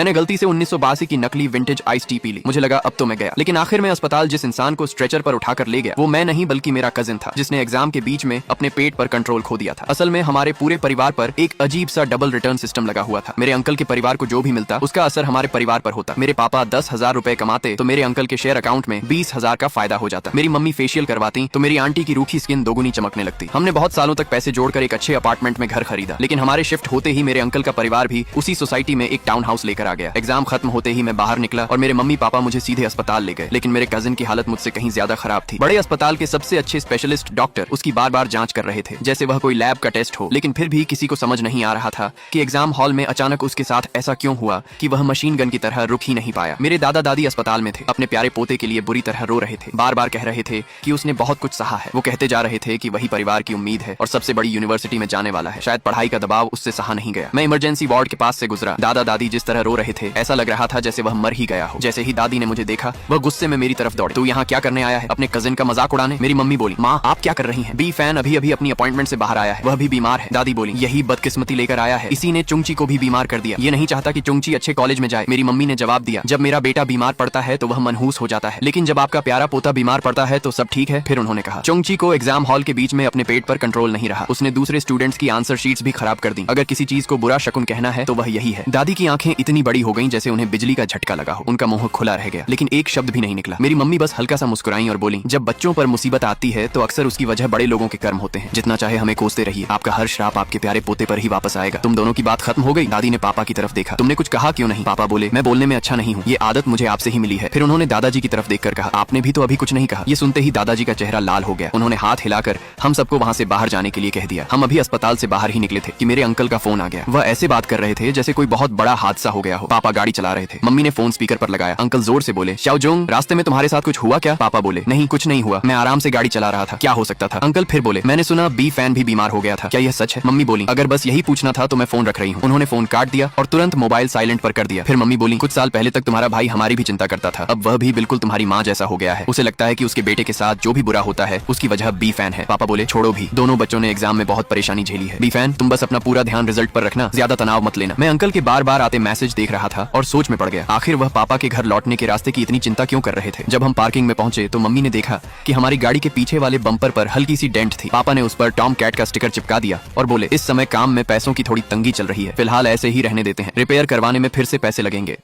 मैंने गलती से 1982 की नकली विंटेज आइस टी पी ली। मुझे लगा अब तो मैं गया, लेकिन आखिर में अस्पताल जिस इंसान को स्ट्रेचर पर उठाकर ले गया वो मैं नहीं बल्कि मेरा कजिन था, जिसने एग्जाम के बीच में अपने पेट पर कंट्रोल खो दिया था। असल में हमारे पूरे परिवार पर एक अजीब सा डबल रिटर्न सिस्टम लगा हुआ था। मेरे अंकल के परिवार को जो भी मिलता उसका असर हमारे परिवार पर होता। मेरे पापा 10,000 रुपए कमाते तो मेरे अंकल के शेयर अकाउंट में 20,000 का फायदा हो जाता। मेरी मम्मी फेशियल करवाती तो मेरी आंटी की रूखी स्किन दोगुनी चमकने लगती। हमने बहुत सालों तक पैसे जोड़कर एक अच्छे अपार्टमेंट में घर खरीदा, लेकिन हमारे शिफ्ट होते ही मेरे अंकल का परिवार भी उसी सोसाइटी में एक टाउन हाउस लेकर आ गया। एग्जाम खत्म होते ही मैं बाहर निकला और मेरे मम्मी पापा मुझे सीधे अस्पताल ले गए, लेकिन मेरे कजिन की हालत मुझसे कहीं ज्यादा खराब थी। बड़े अस्पताल के सबसे अच्छे स्पेशलिस्ट डॉक्टर उसकी बार बार जांच कर रहे थे जैसे वह कोई लैब का टेस्ट हो, लेकिन फिर भी किसी को समझ नहीं आ रहा था कि एग्जाम हॉल में अचानक उसके साथ ऐसा क्यों हुआ कि वह मशीन गन की तरह रुक ही नहीं पाया। मेरे दादा दादी अस्पताल में थे, अपने प्यारे पोते के लिए बुरी तरह रो रहे थे। बार बार कह रहे थे कि उसने बहुत कुछ सहा है। वो कहते जा रहे थे कि वही परिवार की उम्मीद है और सबसे बड़ी यूनिवर्सिटी में जाने वाला है। शायद पढ़ाई का दबाव उससे सहा नहीं गया। मैं इमरजेंसी वार्ड के पास से गुजरा। दादा दादी जिस तरह रो रहे थे ऐसा लग रहा था जैसे वह मर ही गया हो। जैसे ही दादी ने मुझे देखा वह गुस्से में मेरी तरफ दौड़े। तू यहाँ क्या करने आया है? अपने कजिन का मजाक उड़ाने? मेरी मम्मी बोली, माँ आप क्या कर रही हैं? बी फैन अभी अभी अपनी अपॉइंटमेंट से बाहर आया है, वह भी बीमार है। दादी बोली, यही बदकिस्मती लेकर आया है, इसी ने चुंगची को भी बीमार कर दिया। ये नहीं चाहता कि चुंगची अच्छे कॉलेज में जाए। मेरी मम्मी ने जवाब दिया, जब मेरा बेटा बीमार पड़ता है तो वह मनहूस हो जाता है, लेकिन जब आपका प्यारा पोता बीमार पड़ता है तो सब ठीक है। फिर उन्होंने कहा, चुंगची को एग्जाम हॉल के बीच में अपने पेट पर कंट्रोल नहीं रहा। उसने दूसरे स्टूडेंट्स की आंसर शीट्स भी खराब कर दी। अगर किसी चीज को बुरा शकुन कहना है तो वह यही है। दादी की आंखें इतनी बड़ी हो गईं जैसे उन्हें बिजली का झटका लगा हो। उनका मुंह खुला रह गया, लेकिन एक शब्द भी नहीं निकला। मेरी मम्मी बस हल्का सा मुस्कुराई और बोली, जब बच्चों पर मुसीबत आती है तो अक्सर उसकी वजह बड़े लोगों के कर्म होते हैं। जितना चाहे हमें कोसते रहिए, आपका हर श्राप आपके प्यारे पोते पर ही वापस आएगा। तुम दोनों की बात खत्म हो गई? दादी ने पापा की तरफ देखा। तुमने कुछ कहा क्यों नहीं? पापा बोले, मैं बोलने में अच्छा नहीं हूँ, ये आदत मुझे आपसे ही मिली है। फिर उन्होंने दादाजी की तरफ देखकर कहा, आपने भी तो अभी कुछ नहीं कहा। ये सुनते ही दादाजी का चेहरा लाल हो गया। उन्होंने हाथ हिलाकर हम सबको वहाँ से बाहर जाने के लिए कह दिया। हम अभी अस्पताल से बाहर ही निकले थे कि मेरे अंकल का फोन आ गया। वह ऐसे बात कर रहे थे जैसे कोई बहुत बड़ा हादसा हो गया हो। पापा गाड़ी चला रहे थे। मम्मी ने फोन स्पीकर पर लगाया। अंकल जोर से बोले, शाओजुंग रास्ते में तुम्हारे साथ कुछ हुआ क्या? पापा बोले, नहीं कुछ नहीं हुआ, मैं आराम से गाड़ी चला रहा था, क्या हो सकता था? अंकल फिर बोले, मैंने सुना बी फैन भी बीमार हो गया था, क्या यह सच है? मम्मी बोली, अगर बस यही पूछना था तो मैं फोन रख रही हूँ। उन्होंने फोन काट दिया और तुरंत मोबाइल साइलेंट पर कर दिया। फिर मम्मी बोली, कुछ साल पहले तक तुम्हारा भाई हमारी भी चिंता करता था, अब वह भी बिल्कुल तुम्हारी माँ जैसा हो गया है। उसे लगता है कि उसके बेटे के साथ जो भी बुरा होता है उसकी वजह बी फैन है। पापा बोले, छोड़ो भी, दोनों बच्चों ने एग्जाम में बहुत परेशानी झेली है। बी फैन तुम बस अपना पूरा ध्यान रिजल्ट पर रखना, ज्यादा तनाव मत लेना। मैं अंकल के बार बार आते मैसेज देख रहा था और सोच में पड़ गया, आखिर वह पापा के घर लौटने के रास्ते की इतनी चिंता क्यों कर रहे थे। जब हम पार्किंग में पहुंचे तो मम्मी ने देखा कि हमारी गाड़ी के पीछे वाले बम्पर पर हल्की सी डेंट थी। पापा ने उस पर टॉम कैट का स्टिकर चिपका दिया और बोले, इस समय काम में पैसों की थोड़ी तंगी चल रही है, फिलहाल ऐसे ही रहने देते हैं, रिपेयर करवाने में फिर से पैसे लगेंगे।